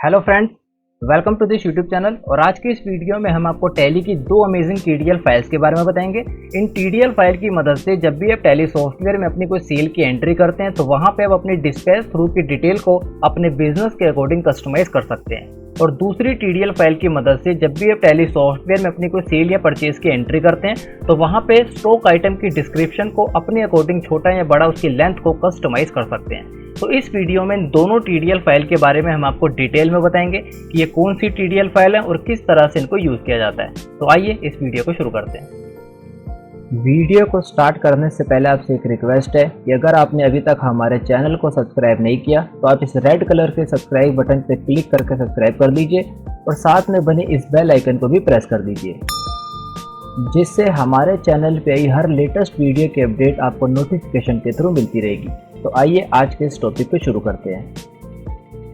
Hello friends, welcome to this YouTube channel. और आज की इस वीडियो में हम आपको टैली की दो अमेजिंग टीडीएल फाइल्स के बारे में बताएंगे। इन टीडीएल फाइल की मदद से जब भी आप टैली सॉफ्टवेयर में अपनी कोई सेल की एंट्री करते हैं तो वहां पे आप अपनी डिस्पैच थ्रू की डिटेल को अपने बिजनेस के अकॉर्डिंग कस्टमाइज कर सकते हैं। और दूसरी टीडीएल फाइल की मदद से जब भी आप टैली सॉफ्टवेयर में अपनी कोई सेल या परचेज की एंट्री करते हैं तो वहां पे स्टॉक आइटम की डिस्क्रिप्शन को अपने अकॉर्डिंग छोटा या बड़ा उसकी लेंथ को कस्टमाइज कर सकते हैं। तो इस वीडियो में इन दोनों टीडीएल फाइल के बारे में हम आपको डिटेल में बताएंगे कि ये कौन सी टीडीएल फाइल है और किस तरह से इनको यूज किया जाता है। तो आइए इस वीडियो को शुरू करते हैं। वीडियो को स्टार्ट करने से पहले आपसे एक रिक्वेस्ट है कि अगर आपने अभी तक हमारे चैनल को सब्सक्राइब नहीं किया तो आप इस रेड कलर के सब्सक्राइब बटन पर क्लिक करके सब्सक्राइब कर दीजिए और साथ में बने इस बेल आइकन को भी प्रेस कर दीजिए, जिससे हमारे चैनल पे आई हर लेटेस्ट वीडियो की अपडेट आपको नोटिफिकेशन के थ्रू मिलती रहेगी। तो आइए आज के इस टॉपिक को शुरू करते हैं।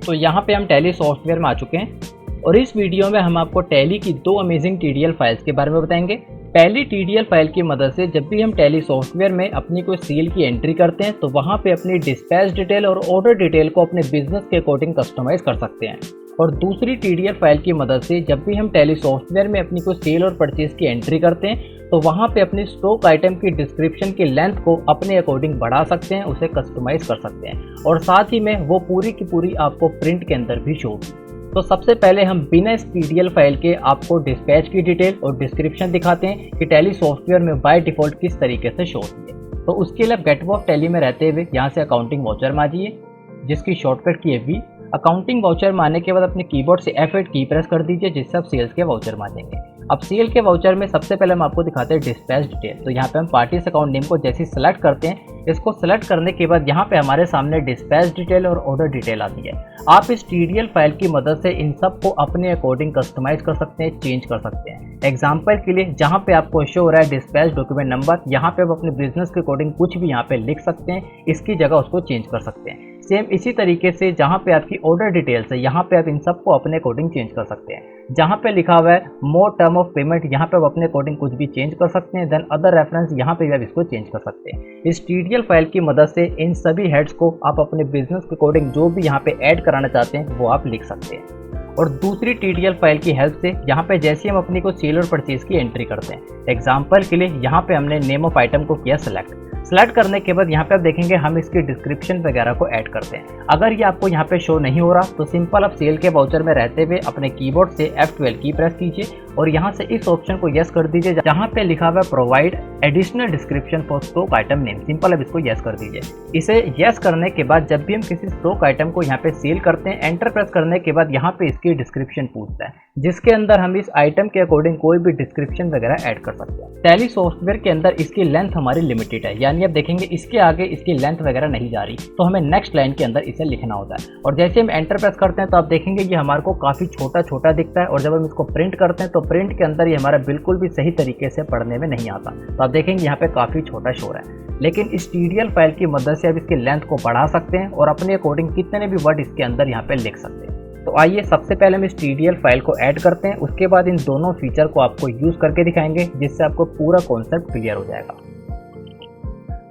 तो यहाँ पे हम टैली सॉफ्टवेयर में आ चुके हैं और इस वीडियो में हम आपको टैली की दो अमेजिंग टीडीएल फाइल्स के बारे में बताएंगे। पहली टीडीएल फाइल की मदद से जब भी हम टैली सॉफ्टवेयर में अपनी कोई सेल की एंट्री करते हैं तो वहाँ पे अपनी डिस्पैच डिटेल और ऑर्डर डिटेल को अपने बिजनेस के अकॉर्डिंग कस्टमाइज कर सकते हैं। और दूसरी टीडीएल फाइल की मदद से जब भी हम टैली सॉफ्टवेयर में अपनी कोई सेल और परचेज की एंट्री करते हैं तो वहाँ पे अपनी स्टॉक आइटम की डिस्क्रिप्शन की लेंथ को अपने अकॉर्डिंग बढ़ा सकते हैं, उसे कस्टमाइज कर सकते हैं और साथ ही में वो पूरी की पूरी आपको प्रिंट के अंदर भी शो होगी। तो सबसे पहले हम बिना इस टीडीएल फाइल के आपको डिस्पैच की डिटेल और डिस्क्रिप्शन दिखाते हैं कि टैली सॉफ्टवेयर में बाय डिफॉल्ट किस तरीके से शो होती है। तो उसके लिए गेट ऑफ टैली में रहते हुए यहाँ से अकाउंटिंग वाउचर में आ जाइए, जिसकी शॉर्टकट की है वी। अकाउंटिंग वाउचर में आने के बाद अपने कीबोर्ड से F8 की प्रेस कर दीजिए, जिससे आप सेल्स के वाउचर में आ जाएंगे। अब सेल के वाउचर में सबसे पहले हम आपको दिखाते हैं डिस्पैच डिटेल। तो यहाँ पे हम पार्टीज अकाउंट नेम को जैसे सेलेक्ट करते हैं, इसको सेलेक्ट करने के बाद यहाँ पे हमारे सामने डिस्पैच डिटेल और ऑर्डर डिटेल आती है। आप इस टीडीएल फाइल की मदद से इन सब को अपने अकॉर्डिंग कस्टमाइज कर सकते हैं, चेंज कर सकते हैं। एग्जाम्पल के लिए जहाँ पे आपको शो हो रहा है डिस्पैच डॉक्यूमेंट नंबर, यहाँ पे आप अपने बिजनेस के अकॉर्डिंग कुछ भी यहाँ पे लिख सकते हैं, इसकी जगह उसको चेंज कर सकते हैं। सेम इसी तरीके से जहाँ पे आपकी ऑर्डर डिटेल्स है, यहाँ पे आप इन सब को अपने अकॉर्डिंग चेंज कर सकते हैं। जहाँ पे लिखा हुआ है मोर टर्म ऑफ पेमेंट, यहाँ पे आप अपने अकॉर्डिंग कुछ भी चेंज कर सकते हैं। देन अदर रेफरेंस, यहाँ पे भी आप इसको चेंज कर सकते हैं। इस टीडीएल फाइल की मदद से इन सभी हेड्स को आप अपने बिजनेस के अकॉर्डिंग जो भी यहाँ पे ऐड कराना चाहते हैं वो आप लिख सकते हैं। और दूसरी टीडीएल फाइल की हेल्प से यहाँ पे जैसे हम अपनी को सेल और परचेज की एंट्री करते हैं, एग्जाम्पल के लिए यहाँ पे हमने नेम ऑफ आइटम को किया सेलेक्ट करने के बाद यहाँ पे आप देखेंगे हम इसकी डिस्क्रिप्शन वगैरह को ऐड करते हैं। अगर ये आपको यहाँ पे शो नहीं हो रहा तो सिंपल आप सेल के वाउचर में रहते हुए अपने कीबोर्ड से F12 की प्रेस कीजिए और यहाँ से इस ऑप्शन को यस कर दीजिए जहाँ पे लिखा हुआ है provide additional description for stock item name. Simple अब इसको यस कर दीजिए। इसे यस करने के बाद जब भी हम किसी स्टॉक आइटम को यहाँ पे सेल करते हैं, एंटर प्रेस करने के बाद यहाँ पे इसकी डिस्क्रिप्शन पूछता है, जिसके अंदर हम इस आइटम के अकॉर्डिंग कोई भी डिस्क्रिप्शन वगैरह ऐड कर सकते हैं। टैली सॉफ्टवेयर के अंदर इसकी लेंथ हमारी लिमिटेड है, यानी आप देखेंगे इसके आगे इसकी लेंथ वगैरह नहीं जा रही, तो हमें नेक्स्ट लाइन के अंदर इसे लिखना होता है। और जैसे हम एंटर प्रेस करते हैं तो आप देखेंगे ये हमारे को काफी छोटा छोटा दिखता है और जब हम इसको प्रिंट करते हैं तो प्रिंट के अंदर ये हमारा बिल्कुल भी सही तरीके से पढ़ने में नहीं आता। तो आप देखेंगे यहाँ पे काफी छोटा शो रहा है, लेकिन इस टीडीएल फाइल की मदद से आप इसकी लेंथ को बढ़ा सकते हैं और अपने अकॉर्डिंग कितने भी वर्ड इसके अंदर यहाँ पे लिख सकते हैं। तो आइए सबसे पहले हम इस टीडीएल फाइल को ऐड करते हैं, उसके बाद इन दोनों फीचर को आपको यूज करके दिखाएंगे, जिससे आपको पूरा कॉन्सेप्ट क्लियर हो जाएगा।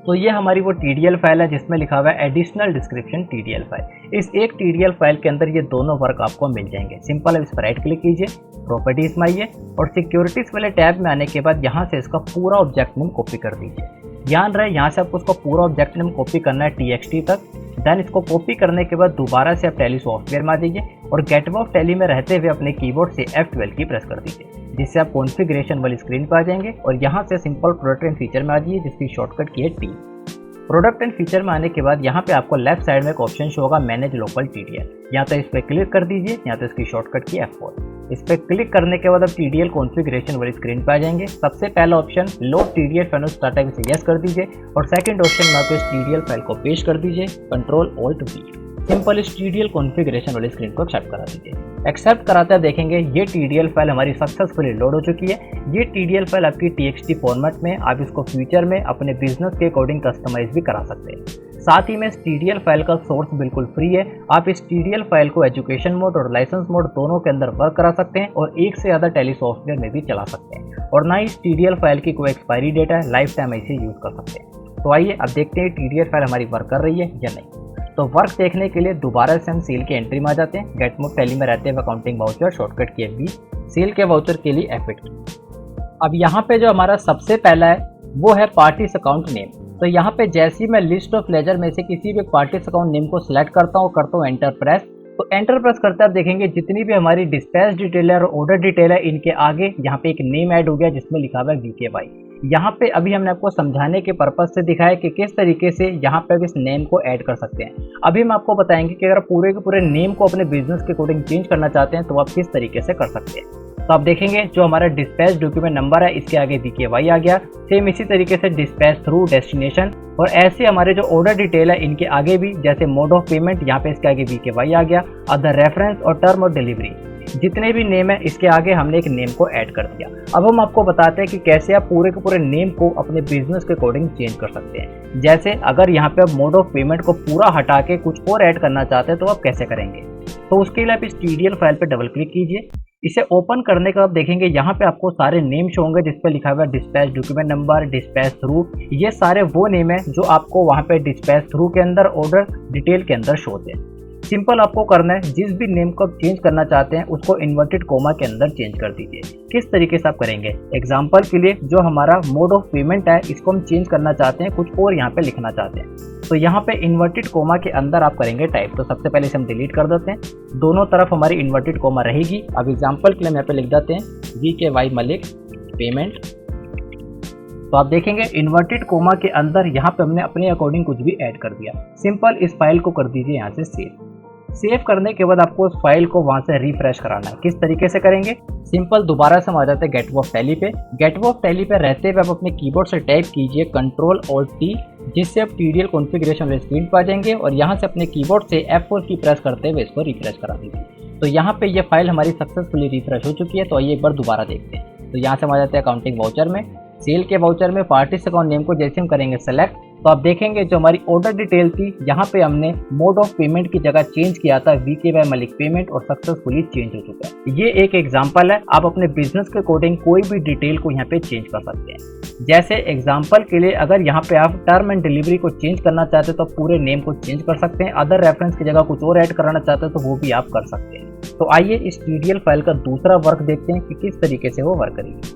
तो ये हमारी वो टीडीएल फाइल है जिसमें लिखा हुआ है एडिशनल डिस्क्रिप्शन टीडीएल फाइल। इस एक टीडीएल फाइल के अंदर ये दोनों वर्क आपको मिल जाएंगे। सिंपल अब इस पर राइट क्लिक कीजिए, प्रॉपर्टीज में आइए और सिक्योरिटीज वाले टैब में आने के बाद यहाँ से इसका पूरा ऑब्जेक्ट नेम कॉपी कर दीजिए। ध्यान रहे यहाँ से आपको उसका पूरा ऑब्जेक्ट नेम कॉपी करना है TXT तक। देन इसको कॉपी करने के बाद दोबारा से आप टैली सॉफ्टवेयर में आ जाइए और गेट ऑफ टैली में रहते हुए अपने कीबोर्ड से F12 की प्रेस कर दीजिए, जिससे आप कॉन्फ़िगरेशन वाली स्क्रीन पर आ जाएंगे और यहाँ से सिंपल प्रोडक्ट एंड फीचर में आ जाइए, जिसकी शॉर्टकट की है T। प्रोडक्ट एंड फीचर में आने के बाद यहाँ पे आपको लेफ्ट साइड में एक ऑप्शन शो होगा मैनेज लोकल टीडीएल। यहाँ तो इस पर क्लिक कर दीजिए, यहाँ तो इसकी शॉर्टकट की F4। इस पर क्लिक करने के बाद आप टीडीएल कॉन्फ़िगरेशन वाली स्क्रीन पे आ जाएंगे। सबसे पहला option load TDL file start time से यस कर दीजिए और सेकंड ऑप्शन में आपको इस टीडीएल फाइल को पेस्ट कर दीजिए, Ctrl+Alt+V। सिंपल इस टीडीएल कॉन्फ़िगरेशन वाली स्क्रीन को एक्सेप्ट करा दीजिए। एक्सेप्ट कराते हैं देखेंगे ये टीडीएल फाइल हमारी सक्सेसफुली लोड हो चुकी है। ये टीडीएल फाइल आपकी TXT फॉर्मेट में, आप इसको फ्यूचर में अपने बिजनेस के अकॉर्डिंग कस्टमाइज भी करा सकते हैं। साथ ही में इस टीडीएल फाइल का सोर्स बिल्कुल फ्री है। आप इस टीडीएल फाइल को एजुकेशन मोड और लाइसेंस मोड दोनों के अंदर वर्क करा सकते हैं और एक से ज़्यादा टैली सॉफ्टवेयर में भी चला सकते हैं। और ना इस टीडीएल फाइल की कोई एक्सपायरी डेट है, लाइफ टाइम इसे यूज़ कर सकते हैं। तो आइए अब देखते हैं टीडीएल फाइल हमारी वर्क कर रही है या नहीं। तो वर्क देखने के लिए दोबारा से हम सेल की एंट्री में आ जाते हैं। गेट मोड टैली में रहते हैं अकाउंटिंग वाउचर, शॉर्टकट की FB, सेल के वाउचर के लिए F8। अब यहाँ पे जो हमारा सबसे पहला है वो है पार्टीज अकाउंट नेम। तो यहाँ पे जैसे ही मैं लिस्ट ऑफ लेजर में से किसी भी पार्टीज अकाउंट नेम को सिलेक्ट करता हूँ, करता हूँ एंटर प्रेस, तो एंटर प्रेस करते आप देखेंगे जितनी भी हमारी डिस्पैच डिटेल है और ऑर्डर डिटेल है, इनके आगे यहाँ पे एक नेम ऐड हो गया जिसमें लिखा हुआ है VKY। यहाँ पे अभी हमने आपको समझाने के पर्पज से दिखाया कि किस तरीके से यहाँ पे इस नेम को ऐड कर सकते हैं। अभी हम आपको बताएंगे कि अगर पूरे के पूरे नेम को अपने बिजनेस के अकॉर्डिंग चेंज करना चाहते हैं तो आप किस तरीके से कर सकते हैं। तो आप देखेंगे जो हमारा डिस्पैच डॉक्यूमेंट नंबर है इसके आगे VKY आ गया। सेम इसी तरीके से डिस्पैच थ्रू, डेस्टिनेशन और ऐसे हमारे जो ऑर्डर डिटेल है इनके आगे भी, जैसे मोड ऑफ पेमेंट यहाँ पे इसके आगे VKY आ गया। अदर रेफरेंस और टर्म ऑफ डिलीवरी, जितने भी नेम है इसके आगे हमने एक नेम को ऐड कर दिया। अब हम आपको बताते हैं कि कैसे आप पूरे के पूरे नेम को अपने बिजनेस के अकॉर्डिंग चेंज कर सकते हैं। जैसे अगर यहाँ पे आप मोड ऑफ पेमेंट को पूरा हटा के कुछ और ऐड करना चाहते हैं तो आप कैसे करेंगे। तो उसके लिए आप इस TDL फाइल पे डबल क्लिक कीजिए। इसे ओपन करने के बाद देखेंगे यहाँ पे आपको सारे नेम शो होंगे जिस पे लिखा हुआ है dispatch document number, dispatch through. ये सारे वो नेम है जो आपको वहाँ पे डिस्पैच थ्रू के अंदर, ऑर्डर डिटेल के अंदर शो होते हैं। सिंपल आपको करना है, जिस भी नेम को आप चेंज करना चाहते हैं उसको इन्वर्टेड कोमा के अंदर चेंज कर दीजिए। किस तरीके से आप करेंगे, एग्जांपल के लिए जो हमारा मोड ऑफ पेमेंट है इसको हम चेंज करना चाहते हैं, कुछ और यहाँ पे लिखना चाहते हैं, तो यहाँ पे इन्वर्टेड कोमा के अंदर आप करेंगे टाइप। तो सबसे पहले इसे हम डिलीट कर देते हैं, दोनों तरफ हमारी इन्वर्टेड कोमा रहेगी। अब एग्जाम्पल के लिए हम यहाँ पे लिख देते हैं VKY मलिक पेमेंट। तो आप देखेंगे इन्वर्टेड कोमा के अंदर यहाँ पे हमने अपने अकॉर्डिंग कुछ भी ऐड कर दिया। सिंपल इस फाइल को कर दीजिए यहाँ से सेव करने के बाद आपको उस फाइल को वहां से रिफ्रेश कराना है। किस तरीके से करेंगे, सिंपल दोबारा से हम आ जाते हैं गेटवे ऑफ टैली पे। गेटवे ऑफ टैली पे रहते हुए आप अपने कीबोर्ड से टाइप कीजिए Ctrl+Alt+T, जिससे आप TDL कॉन्फ़िगरेशन वाले स्क्रीन पर आ जाएंगे और यहाँ से अपने कीबोर्ड से F4 की प्रेस करते हुए इसको रिफ्रेश करा दीजिए। तो यहाँ पे ये फाइल हमारी सक्सेसफुली रिफ्रेश हो चुकी है। तो आइए एक बार दोबारा देखते हैं। तो यहाँ से हम आ जाते हैं अकाउंटिंग वाउचर में, सेल के वाउचर में पार्टीज अकाउंट नेम को जैसे हम करेंगे सेलेक्ट, तो आप देखेंगे जो हमारी ऑर्डर डिटेल थी यहाँ पे हमने मोड ऑफ पेमेंट की जगह चेंज किया था VKY मलिक पेमेंट और सक्सेसफुली चेंज हो चुका है। ये एक एग्जांपल है, आप अपने बिजनेस के अकॉर्डिंग कोई भी डिटेल को यहाँ पे चेंज कर सकते हैं। जैसे एग्जांपल के लिए अगर यहाँ पे आप टर्म एंड डिलीवरी को चेंज करना चाहते हैं तो पूरे नेम को चेंज कर सकते हैं। अदर रेफरेंस की जगह कुछ और ऐड कराना चाहते हैं तो वो भी आप कर सकते हैं। तो आइए इस TDL फाइल का दूसरा वर्क देखते हैं कि किस तरीके से वो वर्क करेगी।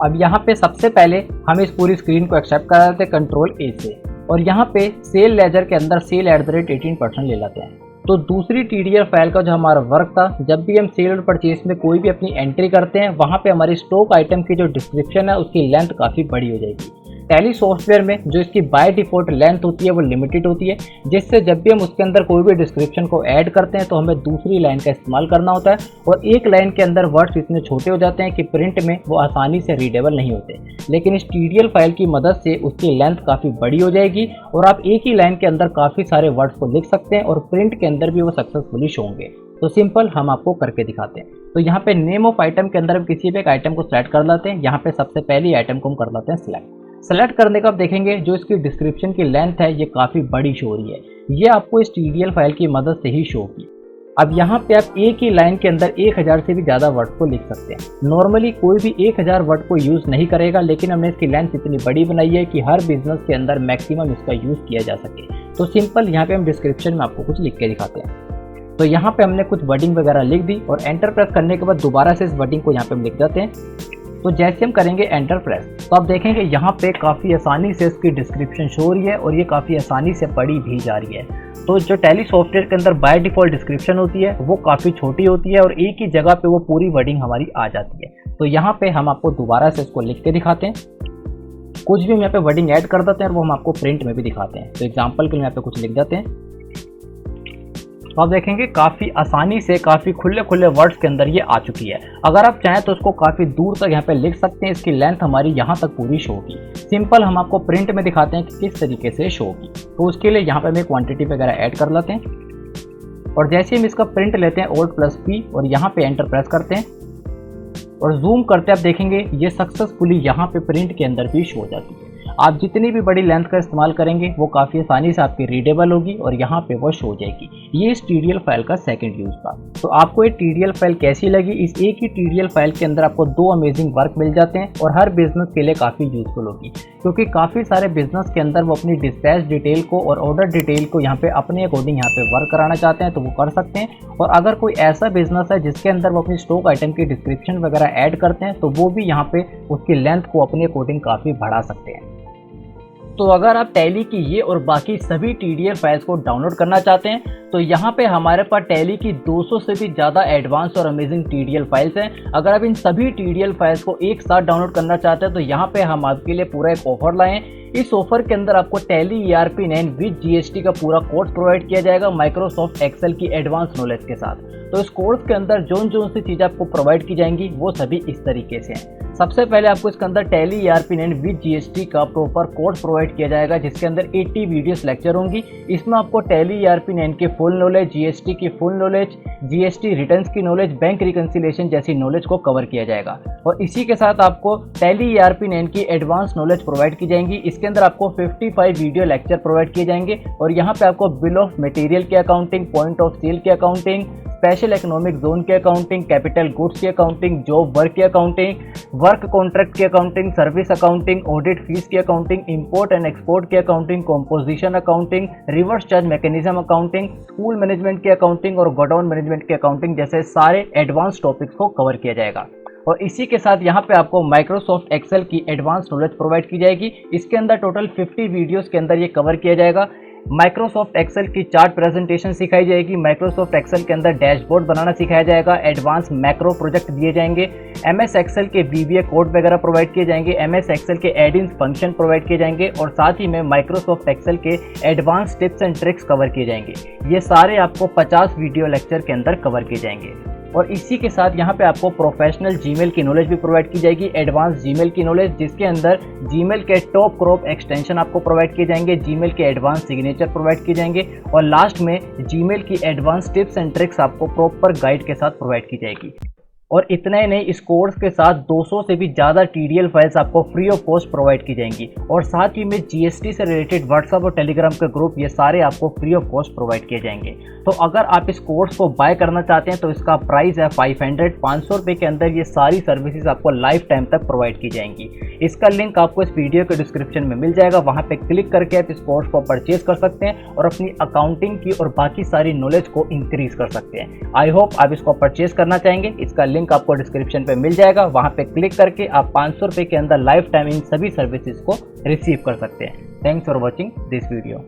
अब यहाँ पे सबसे पहले हम इस पूरी स्क्रीन को एक्सेप्ट कर देते हैं Ctrl+A से और यहाँ पे सेल लेजर के अंदर सेल @18% ले लेते हैं। तो दूसरी TDL फाइल का जो हमारा वर्क था, जब भी हम सेल और परचेज में कोई भी अपनी एंट्री करते हैं वहाँ पे हमारी स्टॉक आइटम की जो डिस्क्रिप्शन है उसकी लेंथ काफ़ी बड़ी हो जाएगी। टैली सॉफ्टवेयर में जो इसकी बाय डिफॉल्ट लेंथ होती है वो लिमिटेड होती है, जिससे जब भी हम उसके अंदर कोई भी डिस्क्रिप्शन को ऐड करते हैं तो हमें दूसरी लाइन का इस्तेमाल करना होता है और एक लाइन के अंदर वर्ड्स इतने छोटे हो जाते हैं कि प्रिंट में वो आसानी से रीडेबल नहीं होते। लेकिन इस TDL फाइल की मदद से उसकी लेंथ काफ़ी बड़ी हो जाएगी और आप एक ही लाइन के अंदर काफ़ी सारे वर्ड्स को लिख सकते हैं और प्रिंट के अंदर भी वो सक्सेसफुली शो होंगे। तो सिंपल हम आपको करके दिखाते हैं। तो यहाँ पे नेम ऑफ आइटम के अंदर हम किसी भी एक आइटम को सिलेक्ट कर लेते हैं। यहाँ पे सबसे पहली आइटम को हम कर लेते हैं सेलेक्ट करने का आप देखेंगे जो इसकी डिस्क्रिप्शन की लेंथ है ये काफ़ी बड़ी शो हो रही है। ये आपको इस TDL फाइल की मदद से ही शो होगी। अब यहाँ पे आप एक ही लाइन के अंदर 1000 से भी ज़्यादा वर्ड को लिख सकते हैं। नॉर्मली कोई भी 1000 वर्ड को यूज़ नहीं करेगा, लेकिन हमने इसकी लेंथ इतनी बड़ी बनाई है कि हर बिजनेस के अंदर मैक्सिमम इसका यूज़ किया जा सके। तो सिंपल यहाँ पे हम डिस्क्रिप्शन में आपको कुछ लिख के दिखाते हैं। तो यहाँ पे हमने कुछ वर्डिंग वगैरह लिख दी और एंटर प्रेस करने के बाद दोबारा से इस वर्डिंग को यहाँ पे हम लिख देते हैं। तो जैसे हम करेंगे एंटर प्रेस तो आप देखेंगे यहाँ पे काफ़ी आसानी से इसकी डिस्क्रिप्शन शो हो रही है और ये काफ़ी आसानी से पढ़ी भी जा रही है। तो जो टैली सॉफ्टवेयर के अंदर बाय डिफॉल्ट डिस्क्रिप्शन होती है वो काफ़ी छोटी होती है और एक ही जगह पे वो पूरी वर्डिंग हमारी आ जाती है। तो यहाँ पे हम आपको दोबारा से इसको लिख के दिखाते हैं, कुछ भी हम यहाँ पे वर्डिंग ऐड कर देते हैं और वो हम आपको प्रिंट में भी दिखाते हैं। तो एग्जाम्पल के लिए यहाँ पे कुछ लिख देते हैं। तो आप देखेंगे काफ़ी आसानी से काफ़ी खुले खुले वर्ड्स के अंदर ये आ चुकी है। अगर आप चाहें तो उसको काफ़ी दूर तक यहाँ पे लिख सकते हैं। इसकी लेंथ हमारी यहाँ तक पूरी शो होगी। सिंपल हम आपको प्रिंट में दिखाते हैं कि किस तरीके से शो होगी। तो उसके लिए यहाँ पे हम क्वांटिटी वगैरह ऐड कर लेते हैं और जैसे हम इसका प्रिंट लेते हैं Alt+P और यहाँ पे एंटर प्रेस करते हैं और जूम करते आप देखेंगे ये सक्सेसफुली यहाँ पे प्रिंट के अंदर भी शो हो जाती है। आप जितनी भी बड़ी लेंथ का इस्तेमाल करेंगे वो काफ़ी आसानी से आपकी रीडेबल होगी और यहाँ पे वो शो हो जाएगी। ये इस TDL फाइल का सेकंड यूज़ था। तो आपको ये TDL फाइल कैसी लगी? इस एक ही TDL फाइल के अंदर आपको 2 अमेजिंग वर्क मिल जाते हैं और हर बिजनेस के लिए काफ़ी यूजफुल होगी, क्योंकि काफ़ी सारे बिजनेस के अंदर वो अपनी डिस्पैच डिटेल को और ऑर्डर डिटेल को यहाँ पे अपने अकॉर्डिंग यहाँ पे वर्क कराना चाहते हैं तो वो कर सकते हैं। और अगर कोई ऐसा बिजनेस है जिसके अंदर वो अपनी स्टॉक आइटम की डिस्क्रिप्शन वगैरह ऐड करते हैं तो वो भी यहाँ पे उसकी लेंथ को अपने अकॉर्डिंग काफ़ी बढ़ा सकते हैं। तो अगर आप टैली की ये और बाकी सभी TDL फाइल्स को डाउनलोड करना चाहते हैं तो यहाँ पे हमारे पास टैली की 200 से भी ज़्यादा एडवांस और अमेजिंग TDL फाइल्स हैं। अगर आप इन सभी TDL फाइल्स को एक साथ डाउनलोड करना चाहते हैं तो यहाँ पे हम आपके लिए पूरा एक ऑफर लाए हैं। इस ऑफर के अंदर आपको टैली ERP9 विद GST का पूरा कोर्स प्रोवाइड किया जाएगा माइक्रोसॉफ्ट एक्सेल की एडवांस नॉलेज के साथ। तो इस कोर्स के अंदर जो सी चीज़ें आपको प्रोवाइड की जाएंगी वो सभी इस तरीके से हैं। सबसे पहले आपको इसके अंदर टैली ERP9 विद GST का प्रॉपर कोर्स प्रोवाइड किया जाएगा जिसके अंदर 80 वीडियोस लेक्चर होंगी। इसमें आपको टैली ERP9 की फुल नॉलेज, GST की फुल नॉलेज, GST रिटर्न्स की नॉलेज, बैंक रिकंसिलिएशन जैसी नॉलेज को कवर किया जाएगा। और इसी के साथ आपको टैली ERP9 की एडवांस नॉलेज प्रोवाइड की जाएंगी। इसके अंदर आपको 55 वीडियो लेक्चर प्रोवाइड किए जाएंगे और यहाँ पे आपको बिल ऑफ मटेरियल की अकाउंटिंग, पॉइंट ऑफ सेल की अकाउंटिंग, स्पेशल इकोनॉमिक जोन की अकाउंटिंग, कैपिटल गुड्स की अकाउंटिंग, जॉब वर्क की अकाउंटिंग, वर्क कॉन्ट्रैक्ट की accounting, service accounting, audit fees की अकाउंटिंग, इंपोर्ट एंड एक्सपोर्ट की accounting, composition accounting, reverse charge mechanism accounting, school management की accounting और godown management की accounting जैसे सारे एडवांस टॉपिक्स को कवर किया जाएगा। और इसी के साथ यहाँ पे आपको माइक्रोसॉफ्ट एक्सेल की एडवांस नॉलेज प्रोवाइड की जाएगी। इसके अंदर टोटल 50 वीडियोस के अंदर ये कवर किया जाएगा। माइक्रोसॉफ्ट एक्सेल की चार्ट प्रेजेंटेशन सिखाई जाएगी, माइक्रोसॉफ्ट एक्सेल के अंदर डैशबोर्ड बनाना सिखाया जाएगा, एडवांस मैक्रो प्रोजेक्ट दिए जाएंगे, MS एक्सेल के VBA कोड वगैरह प्रोवाइड किए जाएंगे, MS एक्सेल के एड-इन्स फंक्शन प्रोवाइड किए जाएंगे और साथ ही में माइक्रोसॉफ्ट एक्सेल के advance tips and tricks cover किए जाएंगे। ये सारे आपको 50 वीडियो लेक्चर के अंदर कवर किए जाएंगे। और इसी के साथ यहाँ पे आपको प्रोफेशनल जीमेल की नॉलेज भी प्रोवाइड की जाएगी, एडवांस जीमेल की नॉलेज जिसके अंदर जीमेल के टॉप क्रॉप एक्सटेंशन आपको प्रोवाइड किए जाएंगे, जीमेल के एडवांस सिग्नेचर प्रोवाइड किए जाएंगे और लास्ट में जीमेल की एडवांस टिप्स एंड ट्रिक्स आपको प्रॉपर गाइड के साथ प्रोवाइड की जाएगी। और इतना ही नहीं, इस कोर्स के साथ 200 से भी ज़्यादा TDL फाइल्स आपको फ्री ऑफ कॉस्ट प्रोवाइड की जाएंगी और साथ ही में GST से रिलेटेड व्हाट्सएप और टेलीग्राम के ग्रुप ये सारे आपको फ्री ऑफ कॉस्ट प्रोवाइड किए जाएंगे। तो अगर आप इस कोर्स को बाय करना चाहते हैं तो इसका प्राइस है 500 रुपये के अंदर ये सारी सर्विसेज आपको लाइफ टाइम तक प्रोवाइड की जाएंगी। इसका लिंक आपको इस वीडियो के डिस्क्रिप्शन में मिल जाएगा, वहाँ पे क्लिक करके आप इस कोर्स को परचेज कर सकते हैं और अपनी अकाउंटिंग की और बाकी सारी नॉलेज को इंक्रीज कर सकते हैं। आई होप आप इसको परचेज करना चाहेंगे। इसका लिंक आपको डिस्क्रिप्शन पे मिल जाएगा, वहां पे क्लिक करके आप 500 रुपये के अंदर लाइफ टाइम इन सभी सर्विसेज को रिसीव कर सकते हैं। Thanks for watching this video.